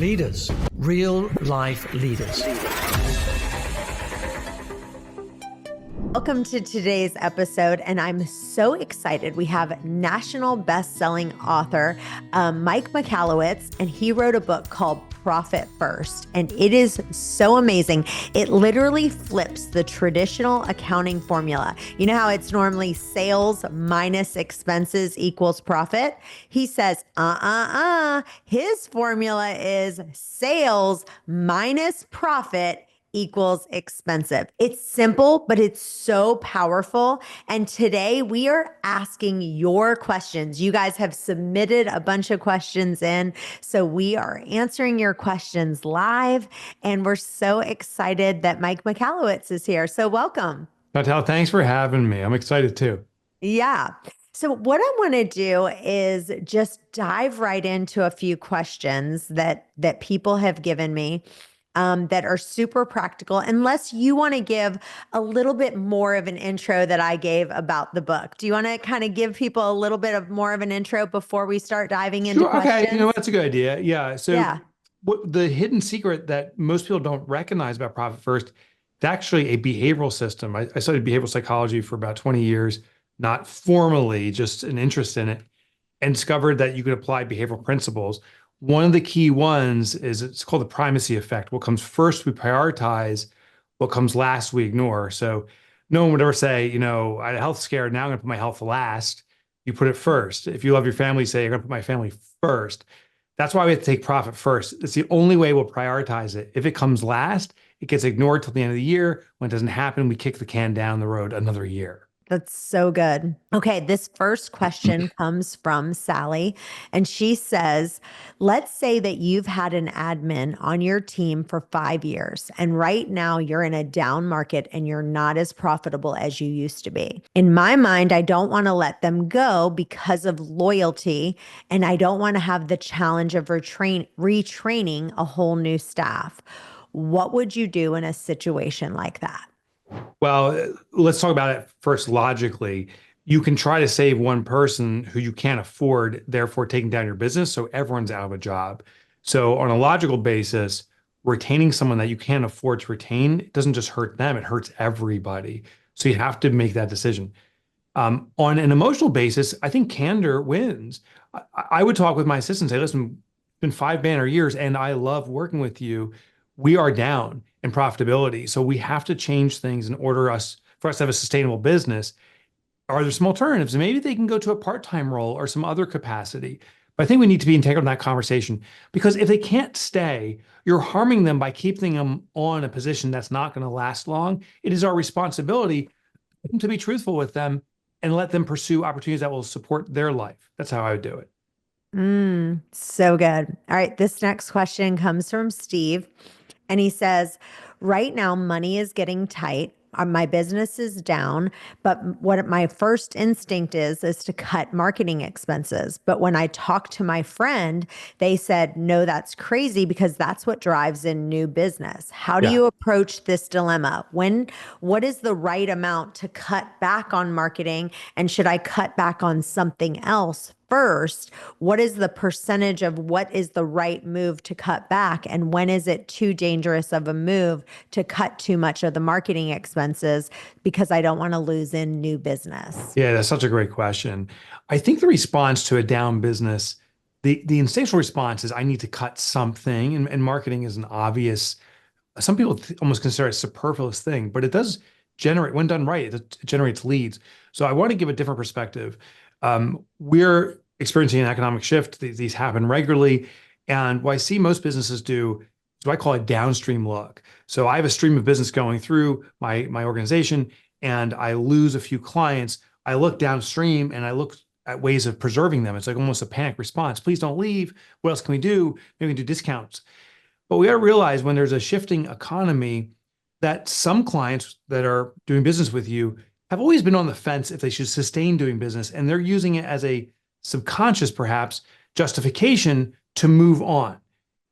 Leaders, real life leaders. Welcome to today's episode, and I'm so excited. We have national best-selling author Mike Michalowicz, and he wrote a book called Profit First, and it is so amazing. It literally flips the traditional accounting formula. You know how it's normally sales minus expenses equals profit? He says, his formula is sales minus profit equals expensive. It's simple, but it's so powerful. And today we are asking your questions. You guys have submitted a bunch of questions in, so we are answering your questions live. And we're so excited that Mike Michalowicz is here. So welcome. Chantel, thanks for having me. I'm excited too. Yeah. So what I want to do is just dive right into a few questions that people have given me. That are super practical, unless you want to give a little bit more of an intro that I gave about the book. Do you want to kind of give people a little bit of more of an intro before we start diving into questions? Okay, that's a good idea. Yeah. So what the hidden secret that most people don't recognize about Profit First, it's actually a behavioral system. I studied behavioral psychology for about 20 years, not formally, just an interest in it, and discovered that you could apply behavioral principles. One of the key ones is it's called the primacy effect. What comes first, we prioritize. What comes last, we ignore. So no one would ever say, I had a health scare. Now I'm going to put my health last. You put it first. If you love your family, say, I'm going to put my family first. That's why we have to take profit first. It's the only way we'll prioritize it. If it comes last, it gets ignored till the end of the year. When it doesn't happen, we kick the can down the road another year. That's so good. Okay, this first question comes from Sally, and she says, let's say that you've had an admin on your team for 5 years, and right now you're in a down market and you're not as profitable as you used to be. In my mind, I don't want to let them go because of loyalty, and I don't want to have the challenge of retraining a whole new staff. What would you do in a situation like that? Well, let's talk about it first logically. You can try to save one person who you can't afford, therefore taking down your business, so everyone's out of a job. So on a logical basis, retaining someone that you can't afford to retain doesn't just hurt them, it hurts everybody. So you have to make that decision. On an emotional basis, I think candor wins. I would talk with my assistant and say, listen, it's been 5 banner years and I love working with you. We are down in profitability. So we have to change things in order for us to have a sustainable business. Are there some alternatives? Maybe they can go to a part-time role or some other capacity. But I think we need to be integral in that conversation, because if they can't stay, you're harming them by keeping them on a position that's not going to last long. It is our responsibility to be truthful with them and let them pursue opportunities that will support their life. That's how I would do it. So good. All right. This next question comes from Steve. And he says, right now, money is getting tight. My business is down, but what my first instinct is to cut marketing expenses. But when I talked to my friend, they said, no, that's crazy because that's what drives in new business. How do you approach this dilemma? What is the right amount to cut back on marketing? And should I cut back on something else first? What is the percentage of what is the right move to cut back? And when is it too dangerous of a move to cut too much of the marketing expenses because I don't want to lose in new business? Yeah, that's such a great question. I think the response to a down business, the instinctual response is I need to cut something. And marketing is an obvious, some people almost consider it a superfluous thing, but it does generate, when done right, it generates leads. So I want to give a different perspective. We're experiencing an economic shift. These happen regularly. And what I see most businesses do is what I call a downstream look. So I have a stream of business going through my organization and I lose a few clients. I look downstream and I look at ways of preserving them. It's like almost a panic response. Please don't leave. What else can we do? Maybe we can do discounts. But we got to realize when there's a shifting economy that some clients that are doing business with you have always been on the fence if they should sustain doing business. And they're using it as a subconscious, perhaps, justification to move on.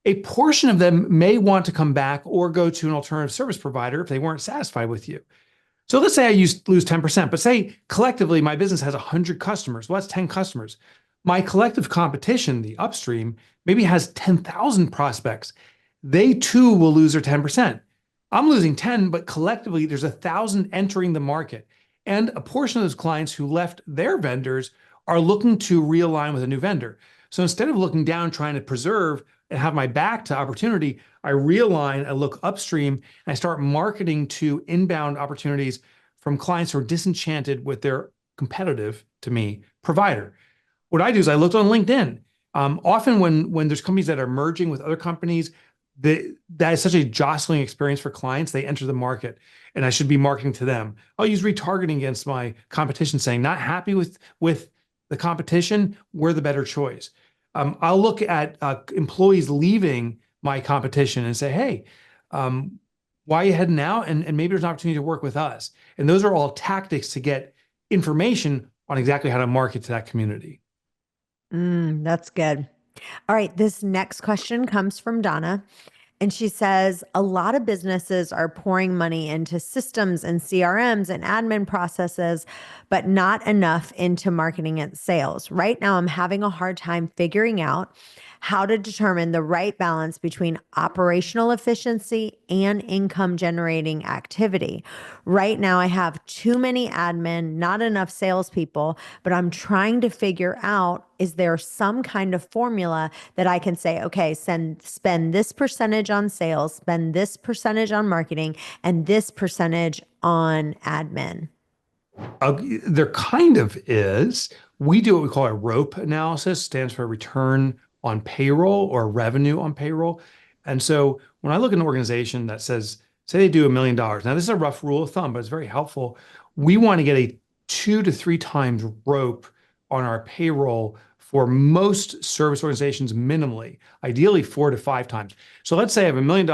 A portion of them may want to come back or go to an alternative service provider if they weren't satisfied with you. So let's say I lose 10%, but say collectively my business has 100 customers. Well, that's 10 customers. My collective competition, the upstream, maybe has 10,000 prospects. They too will lose their 10%. I'm losing 10, but collectively there's 1,000 entering the market. And a portion of those clients who left their vendors are looking to realign with a new vendor. So instead of looking down, trying to preserve and have my back to opportunity, I realign, I look upstream, and I start marketing to inbound opportunities from clients who are disenchanted with their competitive, to me, provider. What I do is I looked on LinkedIn. Often when there's companies that are merging with other companies, that is such a jostling experience for clients. They enter the market, and I should be marketing to them. I'll use retargeting against my competition, saying not happy with the competition, we're the better choice. I'll look at employees leaving my competition and say, hey, why are you heading out? And maybe there's an opportunity to work with us. And those are all tactics to get information on exactly how to market to that community. That's good. All right. This next question comes from Donna. And she says, a lot of businesses are pouring money into systems and CRMs and admin processes, but not enough into marketing and sales. Right now, I'm having a hard time figuring out how to determine the right balance between operational efficiency and income generating activity. Right now, I have too many admin, not enough salespeople, but I'm trying to figure out, is there some kind of formula that I can say, okay, spend this percentage on sales, spend this percentage on marketing, and this percentage on admin? There kind of is. We do what we call a ROPE analysis, stands for return on payroll or revenue on payroll. And so when I look at an organization that says, say they do $1 million, now this is a rough rule of thumb, but it's very helpful. We want to get a 2 to 3 times ROPE on our payroll for most service organizations minimally, ideally 4 to 5 times. So let's say I have $1 million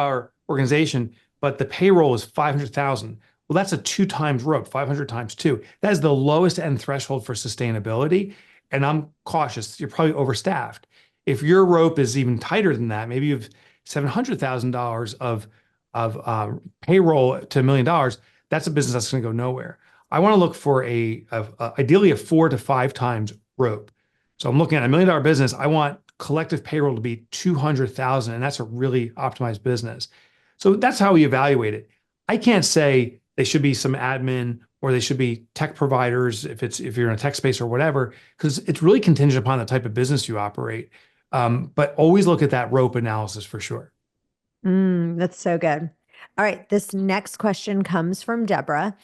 organization, but the payroll is 500,000. Well, that's a 2 times ROPE, 500 times 2. That is the lowest end threshold for sustainability. And I'm cautious, you're probably overstaffed. If your ROPE is even tighter than that, maybe you have $700,000 of payroll to $1 million, that's a business that's going to go nowhere. I want to look for ideally a 4 to 5 times ROPE. So I'm looking at a $1 million business. I want collective payroll to be 200,000, and that's a really optimized business. So that's how we evaluate it. I can't say they should be some admin or they should be tech providers if you're in a tech space or whatever, because it's really contingent upon the type of business you operate. But always look at that ROPE analysis for sure. That's so good. All right. This next question comes from Deborah,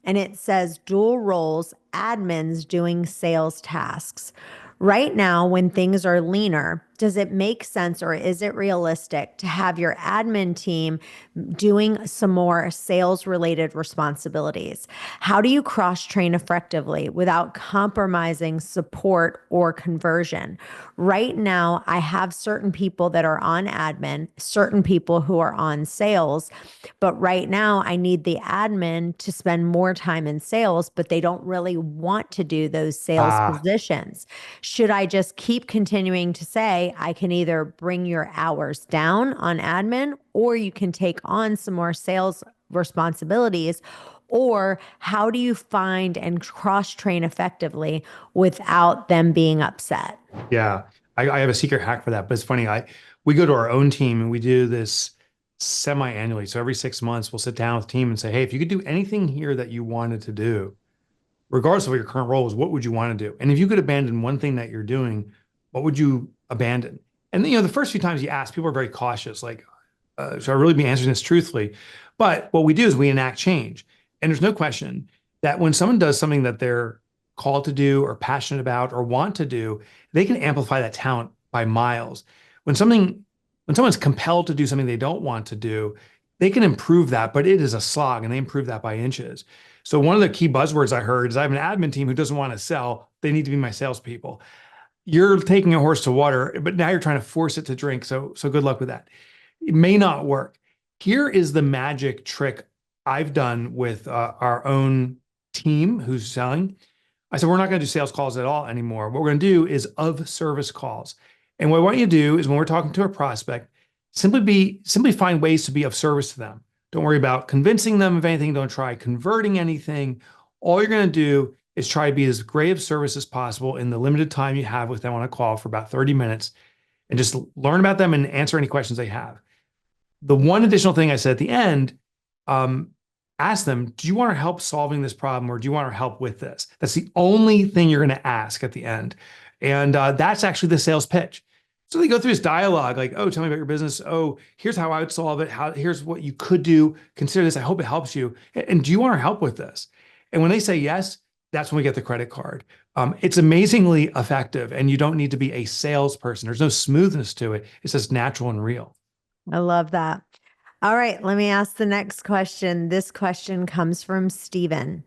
and it says dual roles, admins doing sales tasks. Right now, when things are leaner, does it make sense or is it realistic to have your admin team doing some more sales related responsibilities? How do you cross train effectively without compromising support or conversion? Right now, I have certain people that are on admin, certain people who are on sales, but right now I need the admin to spend more time in sales, but they don't really want to do those sales positions. Should I just keep continuing to say, I can either bring your hours down on admin or you can take on some more sales responsibilities? Or how do you find and cross train effectively without them being upset? Yeah, I have a secret hack for that, but it's funny. We go to our own team and we do this semi-annually. So every 6 months, we'll sit down with the team and say, hey, if you could do anything here that you wanted to do, regardless of what your current role is, what would you want to do? And if you could abandon one thing that you're doing, what would you abandon? And the first few times you ask, people are very cautious, like, should I really be answering this truthfully? But what we do is we enact change. And there's no question that when someone does something that they're called to do or passionate about or want to do, they can amplify that talent by miles. When someone's compelled to do something they don't want to do, they can improve that, but it is a slog and they improve that by inches. So one of the key buzzwords I heard is I have an admin team who doesn't want to sell. They need to be my salespeople. You're taking a horse to water, but now you're trying to force it to drink. So good luck with that. It may not work. Here is the magic trick I've done with our own team who's selling. I said, we're not going to do sales calls at all anymore. What we're going to do is of service calls. And what I want you to do is when we're talking to a prospect, simply find ways to be of service to them. Don't worry about convincing them of anything. Don't try converting anything. All you're going to do is try to be as great of service as possible in the limited time you have with them on a call for about 30 minutes and just learn about them and answer any questions they have. The one additional thing I said at the end, um, ask them, do you want our help solving this problem or do you want our help with this? That's the only thing you're going to ask at the end. And that's actually the sales pitch. So they go through this dialogue like, oh, tell me about your business. Oh, here's how I would solve it. Here's what you could do. Consider this. I hope it helps you. And do you want our help with this? And when they say yes, that's when we get the credit card. It's amazingly effective and you don't need to be a salesperson. There's no smoothness to it. It's just natural and real. I love that. All right, let me ask the next question. This question comes from Steven.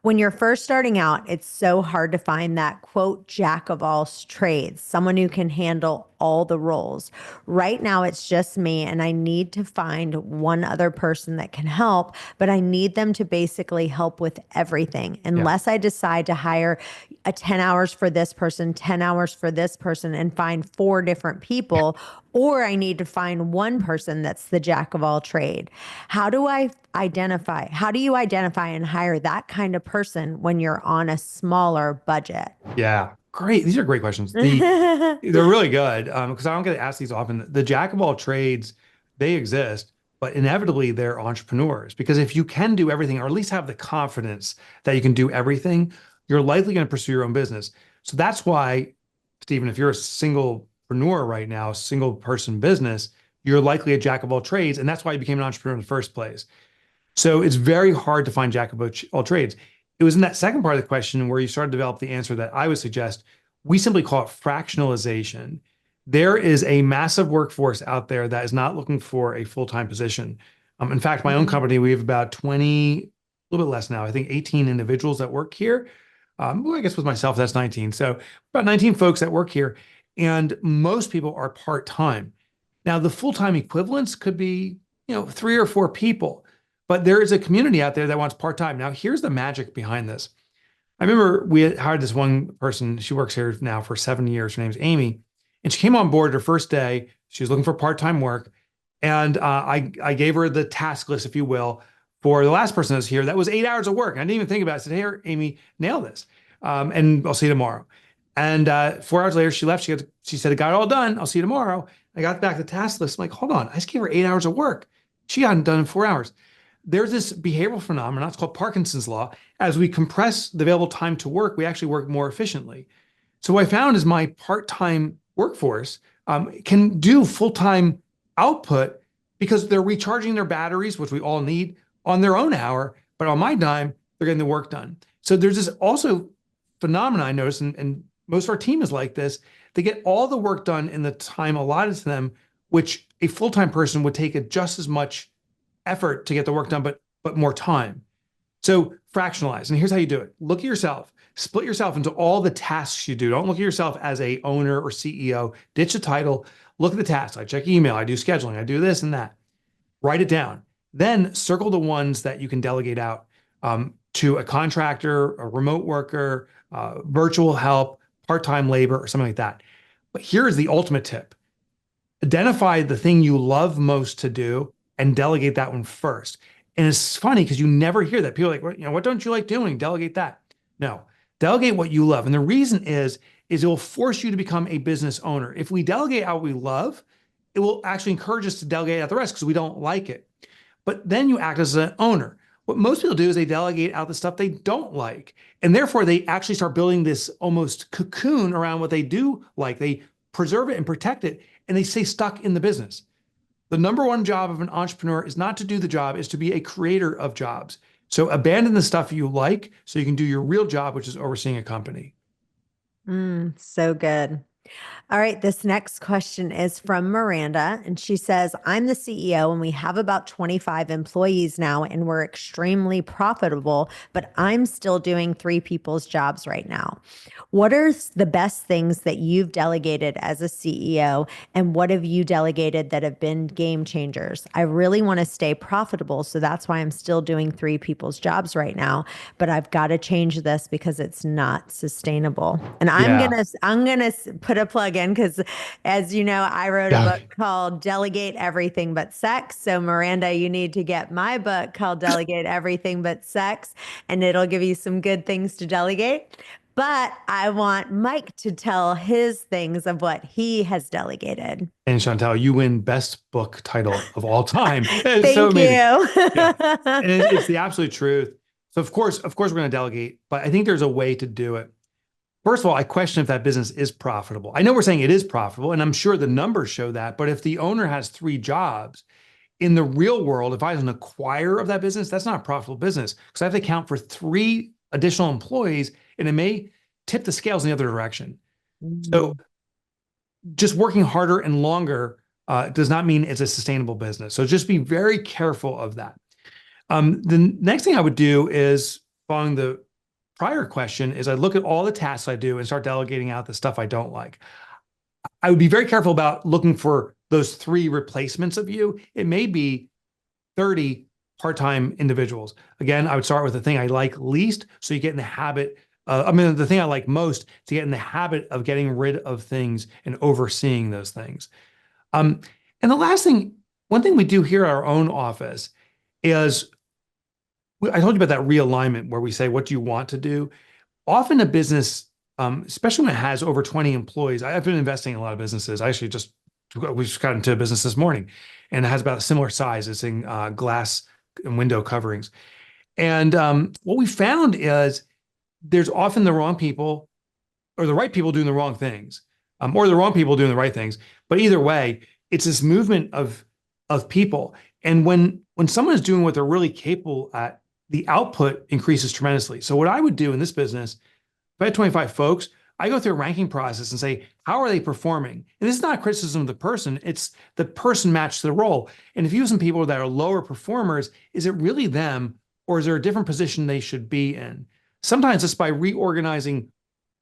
When you're first starting out, it's so hard to find that quote, jack of all trades, someone who can handle all the roles. Right now, it's just me, and I need to find one other person that can help, but I need them to basically help with everything. Unless I decide to hire 10 hours for this person, 10 hours for this person, and find 4 different people, or I need to find one person that's the jack of all trade. How do you identify and hire that kind of person when you're on a smaller budget? Yeah, great. These are great questions. They're really good because I don't get asked these often. The jack of all trades, they exist, but inevitably they're entrepreneurs because if you can do everything, or at least have the confidence that you can do everything, you're likely going to pursue your own business. So that's why, Stephen, if you're a singlepreneur right now, single person business, you're likely a jack of all trades. And that's why you became an entrepreneur in the first place. So it's very hard to find jack of all trades. It was in that second part of the question where you started to develop the answer that I would suggest. We simply call it fractionalization. There is a massive workforce out there that is not looking for a full-time position. In fact, my own company, we have about 20, a little bit less now, I think 18 individuals that work here. Well, I guess with myself, that's 19. So about 19 folks that work here. And most people are part-time. Now, the full-time equivalents could be, 3 or 4 people. But there is a community out there that wants part-time. Now, here's the magic behind this. I remember we had hired this one person. She works here now for 7 years. Her name's Amy. And she came on board her first day. She was looking for part-time work. And I gave her the task list, if you will, for the last person that was here. That was 8 hours of work. And I didn't even think about it. I said, hey, Amy, nail this. And I'll see you tomorrow. And 4 hours later, she left. She said, I got it all done. I'll see you tomorrow. I got back the task list. I'm like, hold on. I just gave her 8 hours of work. She got it done in 4 hours. There's this behavioral phenomenon, it's called Parkinson's law. As we compress the available time to work, we actually work more efficiently. So what I found is my part-time workforce can do full-time output because they're recharging their batteries, which we all need, on their own hour, but on my dime, they're getting the work done. So there's this also phenomenon I noticed, and most of our team is like this. They get all the work done in the time allotted to them, which a full-time person would take just as much effort to get the work done, but more time. So fractionalize. And here's how you do it. Look at yourself, split yourself into all the tasks you do. Don't look at yourself as a owner or CEO. Ditch the title. Look at the tasks. I check email. I do scheduling. I do this and that. Write it down. Then circle the ones that you can delegate out to a contractor, a remote worker, virtual help, part-time labor, or something like that. But here's the ultimate tip. Identify the thing you love most to do and delegate that one first. And it's funny because you never hear that. People are like, what don't you like doing? Delegate that. No, delegate what you love. And the reason is it will force you to become a business owner. If we delegate out what we love, it will actually encourage us to delegate out the rest because we don't like it. But then you act as an owner. What most people do is they delegate out the stuff they don't like. And therefore they actually start building this almost cocoon around what they do like. They preserve it and protect it, and they stay stuck in the business. The number one job of an entrepreneur is not to do the job, is to be a creator of jobs. So abandon the stuff you like so you can do your real job, which is overseeing a company. So good. All right, this next question is from Miranda, and she says, I'm the CEO and we have about 25 employees now, and we're extremely profitable, but I'm still doing 3 people's jobs right now. What are the best things that you've delegated as a CEO, and what have you delegated that have been game changers? I really want to stay profitable, so that's why I'm still doing 3 people's jobs right now, but I've got to change this because it's not sustainable. And I'm gonna put put a plug in because, as you know, I wrote a Yeah. book called Delegate Everything But Sex. So, Miranda, you need to get my book called Delegate Everything But Sex, and it'll give you some good things to delegate. But I want Mike to tell his things of what he has delegated. And Chantel, you win best book title of all time. It's so Thank amazing. Yeah. you. And it's the absolute truth. So of course, we're going to delegate, but I think there's a way to do it. First of all, I question if that business is profitable. I know we're saying it is profitable, and I'm sure the numbers show that. But if the owner has 3 jobs, in the real world, if I was an acquirer of that business, that's not a profitable business because I have to account for 3 additional employees, and it may tip the scales in the other direction. So just working harder and longer does not mean it's a sustainable business. So just be very careful of that. The next thing I would do is, following the prior question, is I look at all the tasks I do and start delegating out the stuff I don't like. I would be very careful about looking for those 3 replacements of you. It may be 30 part-time individuals. Again, I would start with the thing I like least, so you get in the habit. The thing I like most, to get in the habit of getting rid of things and overseeing those things. And the last thing, one thing we do here at our own office is, I told you about that realignment where we say, what do you want to do? Often a business, especially when it has over 20 employees, I've been investing in a lot of businesses. We just got into a business this morning, and it has about a similar size. It's in glass and window coverings. And what we found is there's often the wrong people or the right people doing the wrong things, or the wrong people doing the right things. But either way, it's this movement of people. And when someone is doing what they're really capable at, the output increases tremendously. So what I would do in this business, if I had 25 folks, I go through a ranking process and say, how are they performing? And this is not a criticism of the person, it's the person matched the role. And if you have some people that are lower performers, is it really them, or is there a different position they should be in? Sometimes it's by reorganizing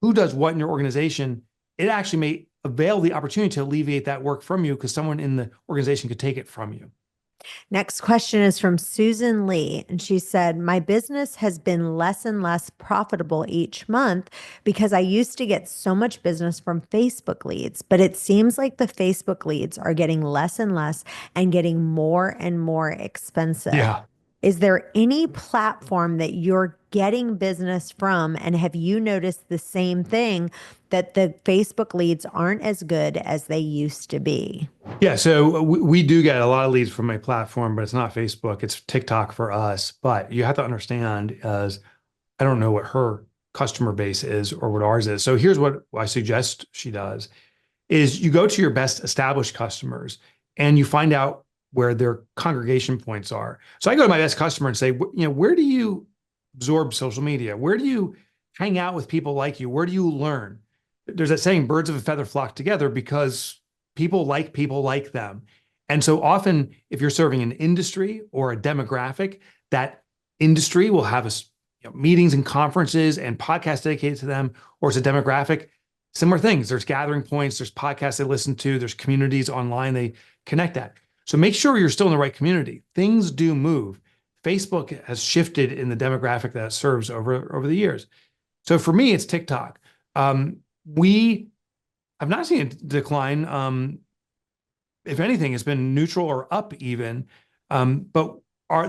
who does what in your organization, it actually may avail the opportunity to alleviate that work from you because someone in the organization could take it from you. Next question is from Susan Lee. And she said, my business has been less and less profitable each month because I used to get so much business from Facebook leads, but it seems like the Facebook leads are getting less and less and getting more and more expensive. Yeah. Is there any platform that you're getting business from? And have you noticed the same thing, that the Facebook leads aren't as good as they used to be? Yeah, so we do get a lot of leads from my platform, but it's not Facebook, it's TikTok for us. But you have to understand, as I don't know what her customer base is or what ours is. So here's what I suggest she does, is you go to your best established customers and you find out where their congregation points are. So I go to my best customer and say, where do you absorb social media? Where do you hang out with people like you? Where do you learn? There's that saying, birds of a feather flock together, because people like them. And so often, if you're serving an industry or a demographic, that industry will have meetings and conferences and podcasts dedicated to them, or it's a demographic, similar things. There's gathering points, there's podcasts they listen to, there's communities online they connect at. So make sure you're still in the right community. Things do move. Facebook has shifted in the demographic that it serves over the years. So for me, it's TikTok. I've not seen a decline. If anything, it's been neutral or up even. But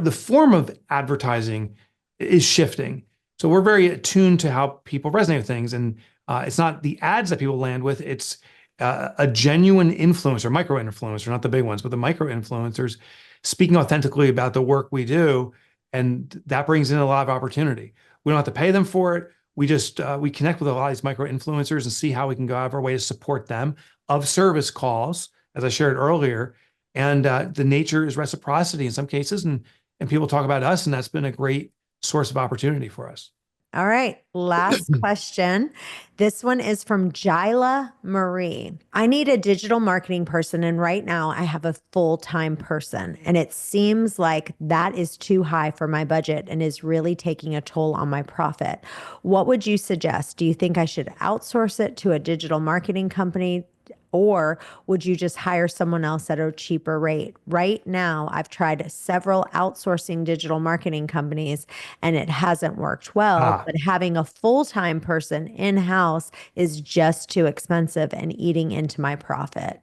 the form of advertising is shifting. So we're very attuned to how people resonate with things. And it's not the ads that people land with, it's a genuine influencer, micro influencer, not the big ones, but the micro influencers speaking authentically about the work we do. And that brings in a lot of opportunity. We don't have to pay them for it. We just, we connect with a lot of these micro influencers and see how we can go out of our way to support them of service calls, as I shared earlier. And the nature is reciprocity in some cases. And people talk about us, and that's been a great source of opportunity for us. All right. Last question. This one is from Jila Marie. I need a digital marketing person. And right now I have a full-time person, and it seems like that is too high for my budget and is really taking a toll on my profit. What would you suggest? Do you think I should outsource it to a digital marketing company? or would you just hire someone else at a cheaper rate? Right now, I've tried several outsourcing digital marketing companies and it hasn't worked well, Ah, but having a full-time person in-house is just too expensive and eating into my profit.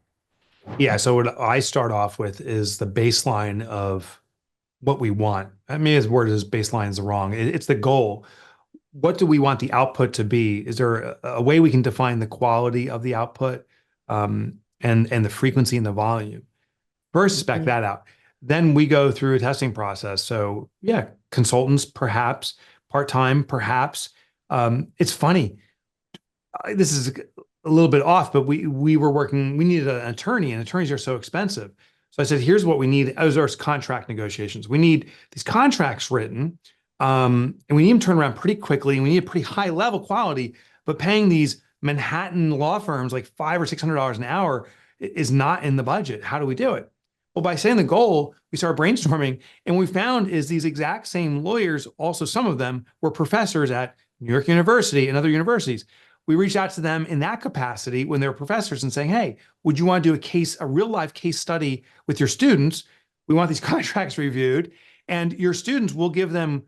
yeah. So what I start off with is the baseline of what we want. I mean, as word as baseline is wrong. It's the goal. What do we want the output to be? Is there a way we can define the quality of the output, and the frequency and the volume? First, spec Mhm. that out. Then we go through a testing process. So yeah, consultants perhaps, part-time perhaps. It's funny. This is a little bit off, but we were working. We needed an attorney, and attorneys are so expensive. So I said, here's what we need. As our contract negotiations, we need these contracts written, and we need them turned around pretty quickly. And we need a pretty high level quality. But paying these Manhattan law firms like $500 or $600 an hour is not in the budget. How do we do it? Well, by setting the goal, we started brainstorming, and what we found is these exact same lawyers, also some of them were professors at New York University and other universities. We reached out to them in that capacity when they were professors and saying, hey, would you want to do a real life case study with your students? We want these contracts reviewed, and your students will give them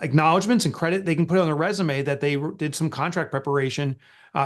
acknowledgments and credit. They can put on their resume that they did some contract preparation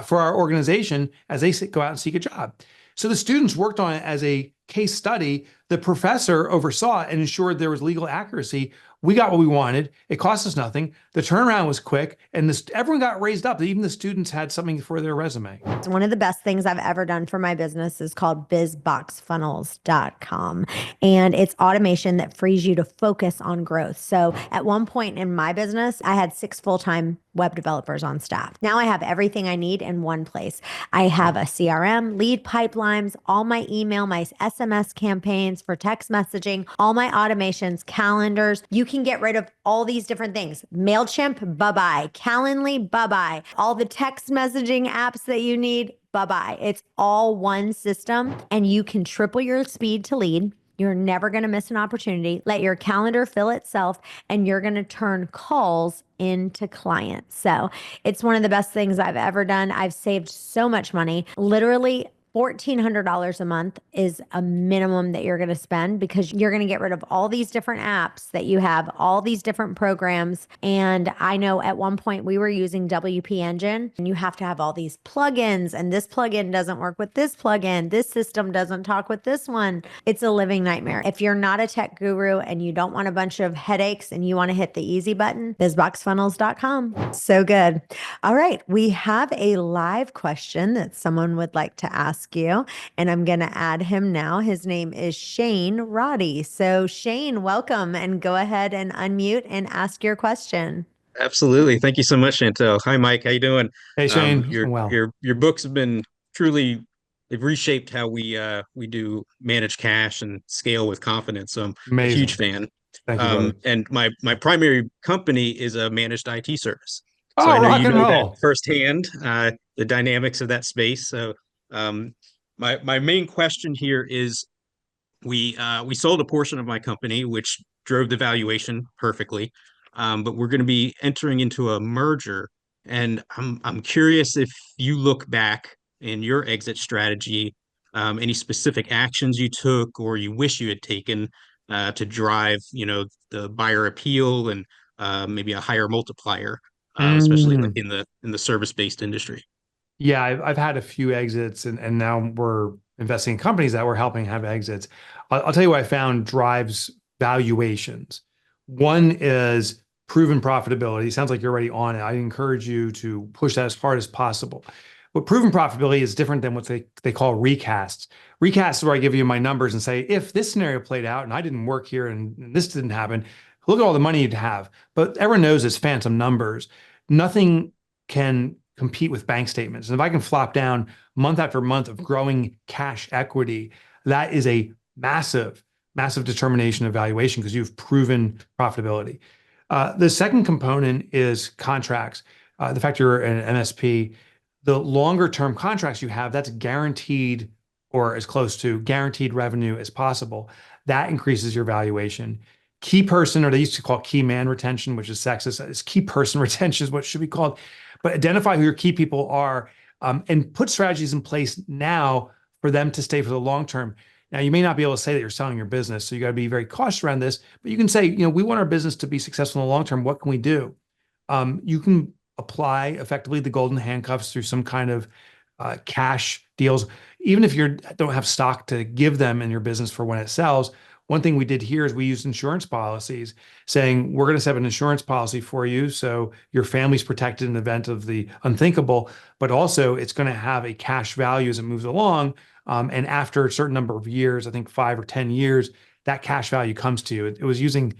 for our organization as they go out and seek a job. So the students worked on it as a case study. The professor oversaw it and ensured there was legal accuracy. We got what we wanted. It cost us nothing. The turnaround was quick, and everyone got raised up. Even the students had something for their resume. One of the best things I've ever done for my business is called bizboxfunnels.com. And it's automation that frees you to focus on growth. So at one point in my business, I had 6 full-time web developers on staff. Now I have everything I need in one place. I have a CRM, lead pipelines, all my email, my SMS campaigns for text messaging, all my automations, calendars. You can get rid of all these different things. MailChimp, bye-bye. Calendly, bye-bye. All the text messaging apps that you need, bye-bye. It's all one system, and you can triple your speed to lead. You're never going to miss an opportunity. Let your calendar fill itself, and you're going to turn calls into clients. So it's one of the best things I've ever done. I've saved so much money. Literally, $1,400 a month is a minimum that you're going to spend because you're going to get rid of all these different apps that you have, all these different programs. And I know at one point we were using WP Engine, and you have to have all these plugins, and this plugin doesn't work with this plugin. This system doesn't talk with this one. It's a living nightmare. If you're not a tech guru and you don't want a bunch of headaches and you want to hit the easy button, bizboxfunnels.com. So good. All right. We have a live question that someone would like to ask you, and I'm going to add him now. His name is Shane Roddy. So Shane, welcome, and go ahead and unmute and ask your question. Absolutely. Thank you so much, Chantel. Hi, Mike. How you doing? Hey, Shane. Your Well, your books have been truly they've reshaped how we do manage cash and scale with confidence. So I'm a huge amazing. fan. Thank you, brother. And my primary company is a managed IT service. So I Oh, know rock you and know that roll. firsthand, the dynamics of that space. So my main question here is we sold a portion of my company, which drove the valuation perfectly. But we're going to be entering into a merger, and I'm curious if you look back in your exit strategy, any specific actions you took or you wish you had taken to drive, the buyer appeal and maybe a higher multiplier, especially like Mm. in the service-based industry. Yeah, I've had a few exits, and now we're investing in companies that we're helping have exits. I'll tell you what I found drives valuations. One is proven profitability. Sounds like you're already on it. I encourage you to push that as hard as possible. But proven profitability is different than what they call recasts. Recasts is where I give you my numbers and say, if this scenario played out and I didn't work here and this didn't happen, look at all the money you'd have. But everyone knows it's phantom numbers. Nothing can compete with bank statements. And if I can flop down month after month of growing cash equity, that is a massive, massive determination of valuation because you've proven profitability. The second component is contracts. The fact you're an MSP, the longer term contracts you have, that's guaranteed or as close to guaranteed revenue as possible. That increases your valuation. Key person, or they used to call it key man retention, which is sexist. It's key person retention is what it should be called. But identify who your key people are, and put strategies in place now for them to stay for the long term. Now, you may not be able to say that you're selling your business, so you got to be very cautious around this, but you can say, we want our business to be successful in the long term. What can we do? You can apply effectively the golden handcuffs through some kind of cash deals. Even if you don't have stock to give them in your business for when it sells, one thing we did here is we used insurance policies saying, we're going to set up an insurance policy for you so your family's protected in the event of the unthinkable, but also it's going to have a cash value as it moves along. And after a certain number of years, I think 5 or 10 years, that cash value comes to you. It was using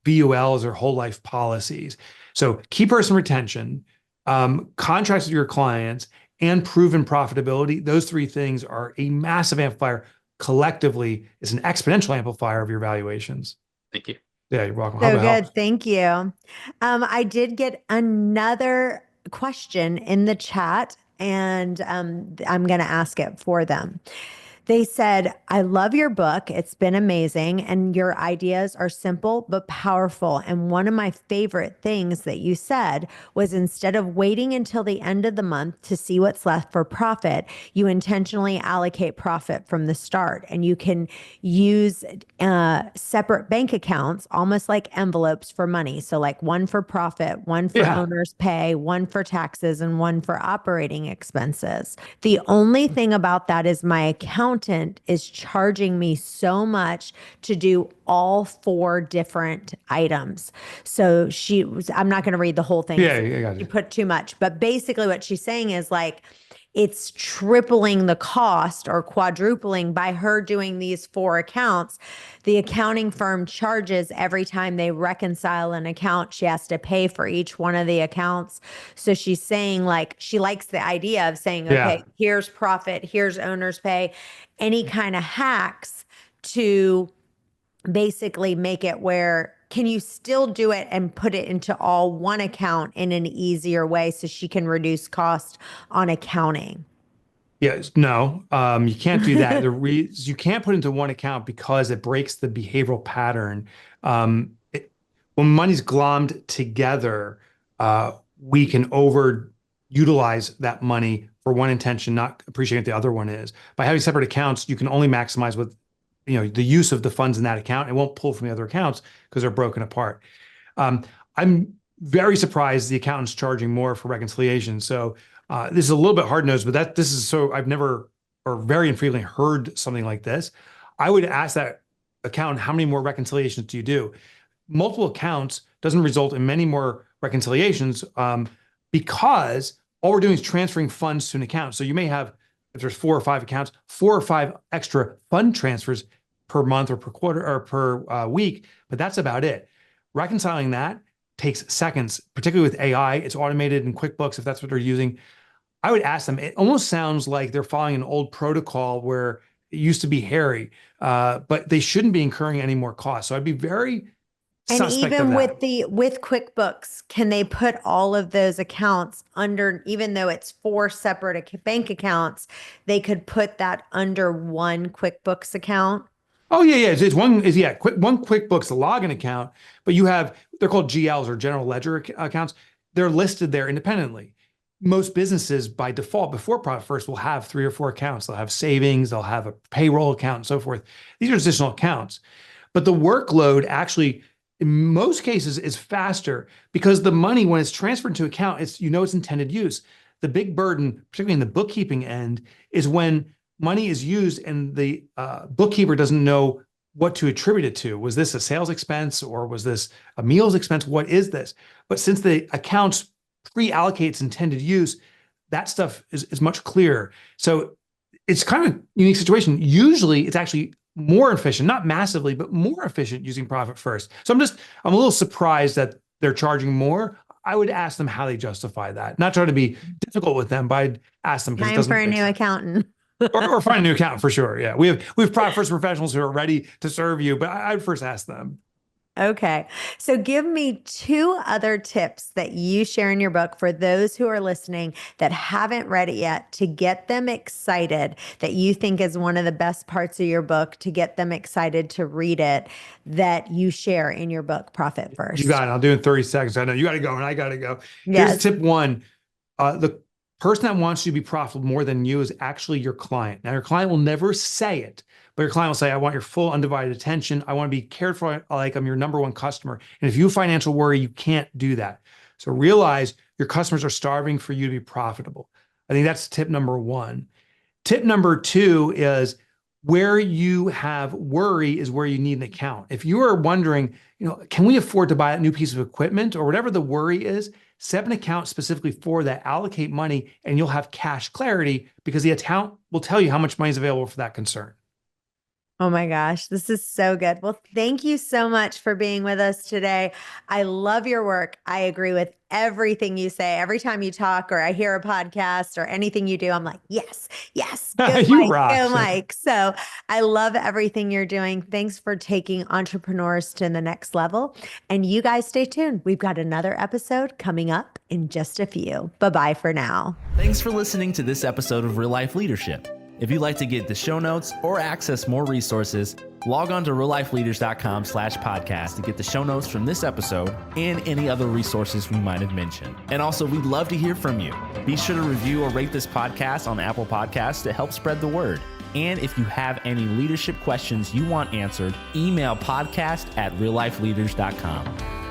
VULs or whole life policies. So key person retention, contracts with your clients, and proven profitability. Those three things are a massive amplifier. Collectively, is an exponential amplifier of your valuations. Thank you. Yeah, you're welcome. So good. Thank you. I did get another question in the chat, and I'm going to ask it for them. They said, I love your book. It's been amazing. And your ideas are simple but powerful. And one of my favorite things that you said was instead of waiting until the end of the month to see what's left for profit, you intentionally allocate profit from the start. And you can use separate bank accounts, almost like envelopes for money. So like one for profit, one for owner's pay, one for taxes, and one for operating expenses. The only thing about that is my accountant is charging me so much to do all 4 different items. So I'm not going to read the whole thing. Yeah, I got you. You put too much, but basically what she's saying is like, it's tripling the cost or quadrupling by her doing these 4 accounts. The accounting firm charges every time they reconcile an account. She has to pay for each one of the accounts. So she's saying like, she likes the idea of saying, okay, here's profit, here's owner's pay, any kind of hacks to basically make it where can you still do it and put it into all one account in an easier way so she can reduce cost on accounting? Yes, no, you can't do that. You can't put into one account because it breaks the behavioral pattern. When money's glommed together, we can overutilize that money for one intention, not appreciating what the other one is. By having separate accounts, you can only maximize what the use of the funds in that account. It won't pull from the other accounts because they're broken apart. I'm very surprised the accountant's charging more for reconciliation. So this is a little bit hard-nosed, but I've never or very infrequently heard something like this. I would ask that accountant, how many more reconciliations do you do? Multiple accounts doesn't result in many more reconciliations because all we're doing is transferring funds to an account. So you may have, if there's 4 or 5 accounts, 4 or 5 extra fund transfers per month or per quarter or per week, but that's about it. Reconciling that takes seconds, particularly with AI. It's automated in QuickBooks if that's what they're using. I would ask them, it almost sounds like they're following an old protocol where it used to be hairy, but they shouldn't be incurring any more costs. So I'd be very suspect of that. with QuickBooks, can they put all of those accounts under, even though it's 4 separate bank accounts, they could put that under one QuickBooks account? Oh yeah. It's one QuickBooks login account, but they're called GLs or general ledger accounts. They're listed there independently. Most businesses by default before Profit First will have 3 or 4 accounts. They'll have savings, they'll have a payroll account and so forth. These are additional accounts, but the workload actually in most cases is faster because the money, when it's transferred to account, it's intended use. The big burden, particularly in the bookkeeping end, is when money is used and the bookkeeper doesn't know what to attribute it to. Was this a sales expense or was this a meals expense? What is this? But since the accounts pre-allocates intended use, that stuff is much clearer. So it's kind of a unique situation. Usually it's actually more efficient, not massively, but more efficient using Profit First. So I'm a little surprised that they're charging more. I would ask them how they justify that. Not trying to be difficult with them, but I'd ask them. Time for a new accountant. or find a new accountant for sure. Yeah, we have Profit First professionals who are ready to serve you, but I'd first ask them. Okay. So give me 2 other tips that you share in your book for those who are listening that haven't read it yet to get them excited, that you think is one of the best parts of your book to get them excited to read it, that you share in your book, Profit First. You got it. I'll do it in 30 seconds. I know you got to go and I got to go. Yes. Here's tip 1. The person that wants you to be profitable more than you is actually your client. Now, your client will never say it, but your client will say, I want your full undivided attention. I want to be cared for like I'm your number one customer. And if you have financial worry, you can't do that. So realize your customers are starving for you to be profitable. I think that's tip number one. Tip number two is where you have worry is where you need an account. If you are wondering, can we afford to buy a new piece of equipment or whatever the worry is, set an account specifically for that, allocate money, and you'll have cash clarity because the account will tell you how much money is available for that concern. Oh my gosh, this is so good. Well, thank you so much for being with us today. I love your work. I agree with everything you say. Every time you talk or I hear a podcast or anything you do, I'm like, yes, go You Mike, rock. go Mike. So I love everything you're doing. Thanks for taking entrepreneurs to the next level. And you guys stay tuned. We've got another episode coming up in just a few. Bye-bye for now. Thanks for listening to this episode of Real Life Leadership. If you'd like to get the show notes or access more resources, log on to reallifeleaders.com/podcast to get the show notes from this episode and any other resources we might have mentioned. And also, we'd love to hear from you. Be sure to review or rate this podcast on Apple Podcasts to help spread the word. And if you have any leadership questions you want answered, email podcast@reallifeleaders.com.